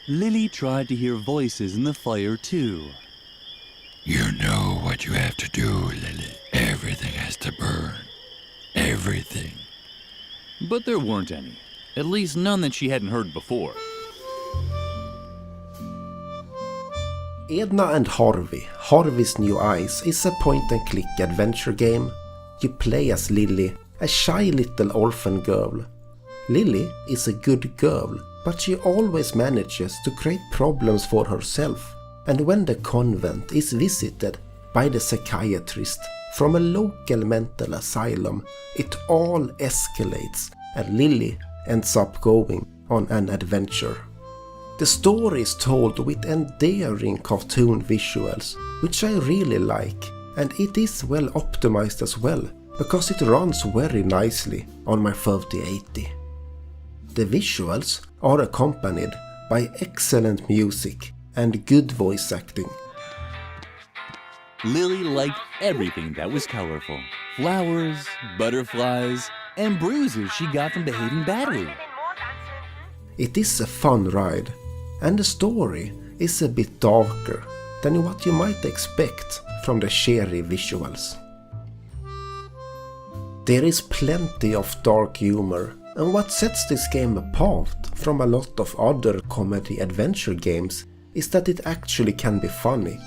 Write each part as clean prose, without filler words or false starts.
Lily tried to hear voices in the fire too. You know what you have to do, Lily. Everything has to burn. Everything. But there weren't any. At least none that she hadn't heard before. Edna and Harvey, Harvey's New Eyes, is a point-and-click adventure game. You play as Lily, a shy little orphan girl. Lily is a good girl, but she always manages to create problems for herself. And when the convent is visited by the psychiatrist from a local mental asylum, it all escalates and Lily ends up going on an adventure. The story is told with endearing cartoon visuals, which I really like, and it is well optimized as well, because it runs very nicely on my 3080. The visuals are accompanied by excellent music and good voice acting. Lily liked everything that was colorful. Flowers, butterflies, and bruises she got from behaving badly. It is a fun ride, and the story is a bit darker than what you might expect from the cheery visuals. There is plenty of dark humor, and what sets this game apart from a lot of other comedy adventure games is that it actually can be funny.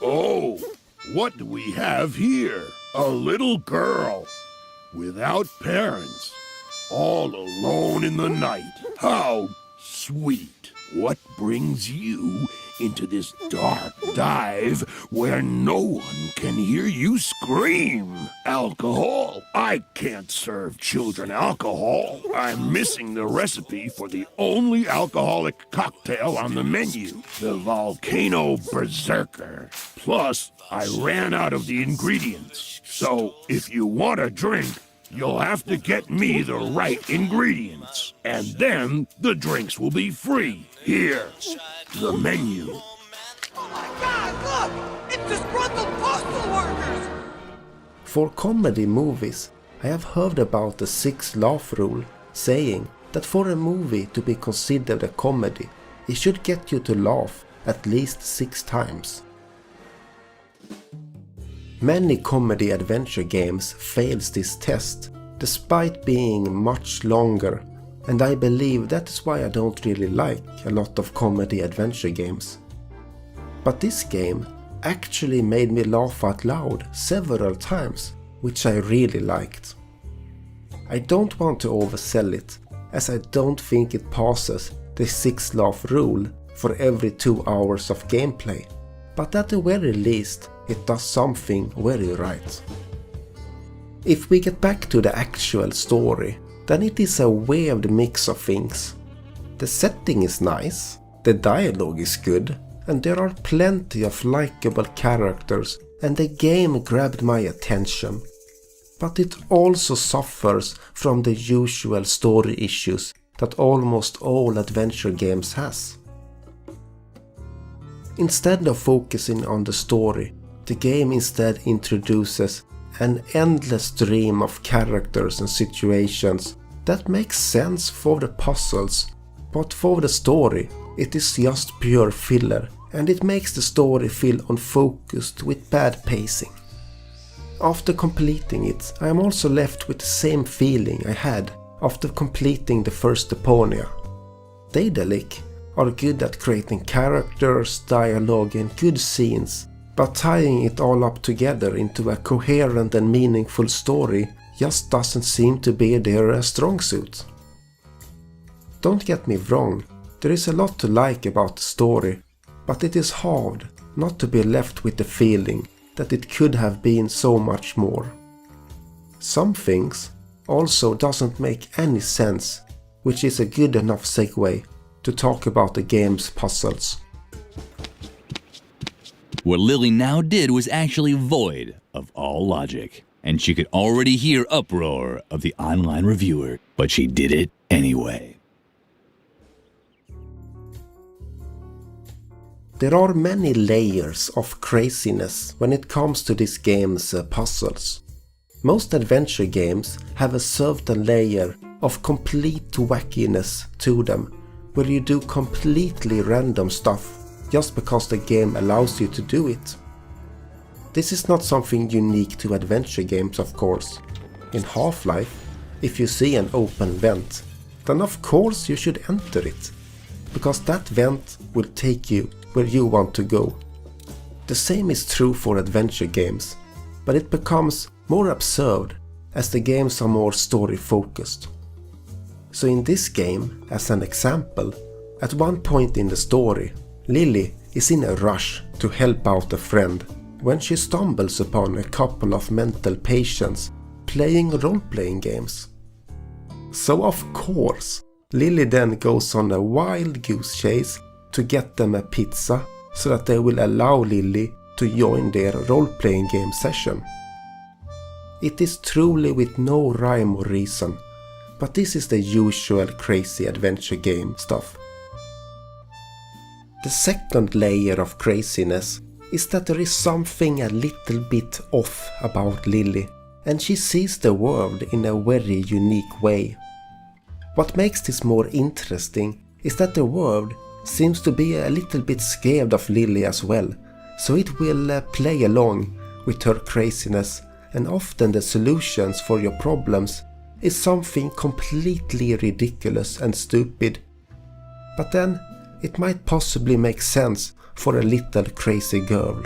Oh, what do we have here? A little girl, without parents, all alone in the night. How sweet. What brings you into this dark dive where no one can hear you scream? Alcohol? I can't serve children alcohol. I'm missing the recipe for the only alcoholic cocktail on the menu, the Volcano Berserker. Plus, I ran out of the ingredients. So, if you want a drink, you'll have to get me the right ingredients. And then the drinks will be free. Here, the menu. Oh my God, look! It's disgruntled postal workers! For comedy movies, I have heard about the 6 laugh rule, saying that for a movie to be considered a comedy, it should get you to laugh at least 6 times. Many comedy adventure games fails this test, despite being much longer, and I believe that is why I don't really like a lot of comedy adventure games. But this game actually made me laugh out loud several times, which I really liked. I don't want to oversell it, as I don't think it passes the 6 laugh rule for every 2 hours of gameplay, but at the very least it does something very right. If we get back to the actual story, then it is a weird mix of things. The setting is nice, the dialogue is good, and there are plenty of likable characters, and the game grabbed my attention. But it also suffers from the usual story issues that almost all adventure games has. Instead of focusing on the story, the game instead introduces an endless stream of characters and situations that makes sense for the puzzles, but for the story it is just pure filler, and it makes the story feel unfocused with bad pacing. After completing it, I am also left with the same feeling I had after completing the first Deponia. Daedalic are good at creating characters, dialogue and good scenes, but tying it all up together into a coherent and meaningful story just doesn't seem to be their strong suit. Don't get me wrong, there is a lot to like about the story, but it is hard not to be left with the feeling that it could have been so much more. Some things also doesn't make any sense, which is a good enough segue to talk about the game's puzzles. What Lily now did was actually void of all logic, and she could already hear uproar of the online reviewer, but she did it anyway. There are many layers of craziness when it comes to this game's puzzles. Most adventure games have a certain layer of complete wackiness to them, where you do completely random stuff just because the game allows you to do it. This is not something unique to adventure games, of course. In Half-Life, if you see an open vent, then of course you should enter it, because that vent will take you where you want to go. The same is true for adventure games, but it becomes more absurd as the games are more story focused. So in this game, as an example, at one point in the story, Lily is in a rush to help out a friend when she stumbles upon a couple of mental patients playing role-playing games. So of course, Lily then goes on a wild goose chase to get them a pizza so that they will allow Lily to join their role-playing game session. It is truly with no rhyme or reason, but this is the usual crazy adventure game stuff. The second layer of craziness is that there is something a little bit off about Lily, and she sees the world in a very unique way. What makes this more interesting is that the world seems to be a little bit scared of Lily as well, so it will play along with her craziness, and often the solutions for your problems is something completely ridiculous and stupid. But then it might possibly make sense for a little crazy girl.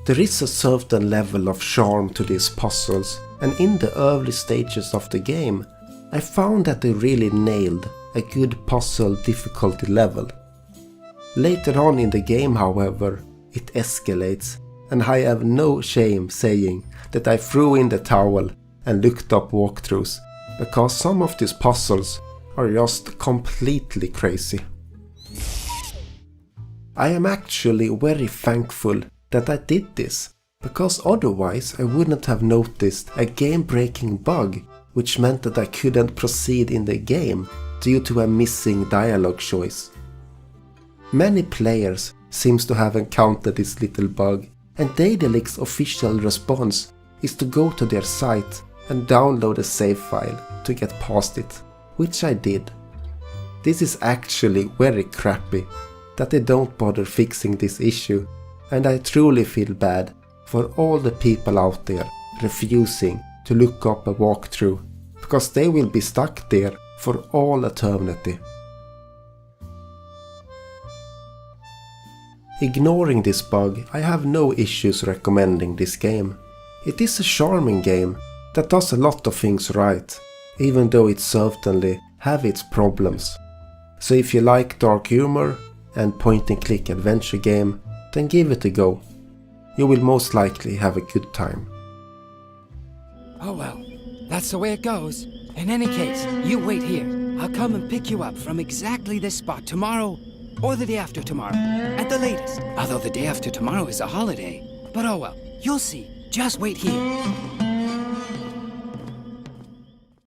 There is a certain level of charm to these puzzles, and in the early stages of the game, I found that they really nailed a good puzzle difficulty level. Later on in the game, however, it escalates, and I have no shame saying that I threw in the towel and looked up walkthroughs, because some of these puzzles are just completely crazy. I am actually very thankful that I did this, because otherwise I wouldn't have noticed a game-breaking bug, which meant that I couldn't proceed in the game due to a missing dialogue choice. Many players seems to have encountered this little bug, and Daidalic's official response is to go to their site and download a save file to get past it, which I did. This is actually very crappy that they don't bother fixing this issue, and I truly feel bad for all the people out there refusing to look up a walkthrough, because they will be stuck there for all eternity. Ignoring this bug, I have no issues recommending this game. It is a charming game that does a lot of things right, even though it certainly have its problems. So if you like dark humor and point-and-click adventure game, then give it a go. You will most likely have a good time. Oh well, that's the way it goes. In any case, you wait here. I'll come and pick you up from exactly this spot tomorrow or the day after tomorrow, at the latest. Although the day after tomorrow is a holiday. But oh well, you'll see. Just wait here.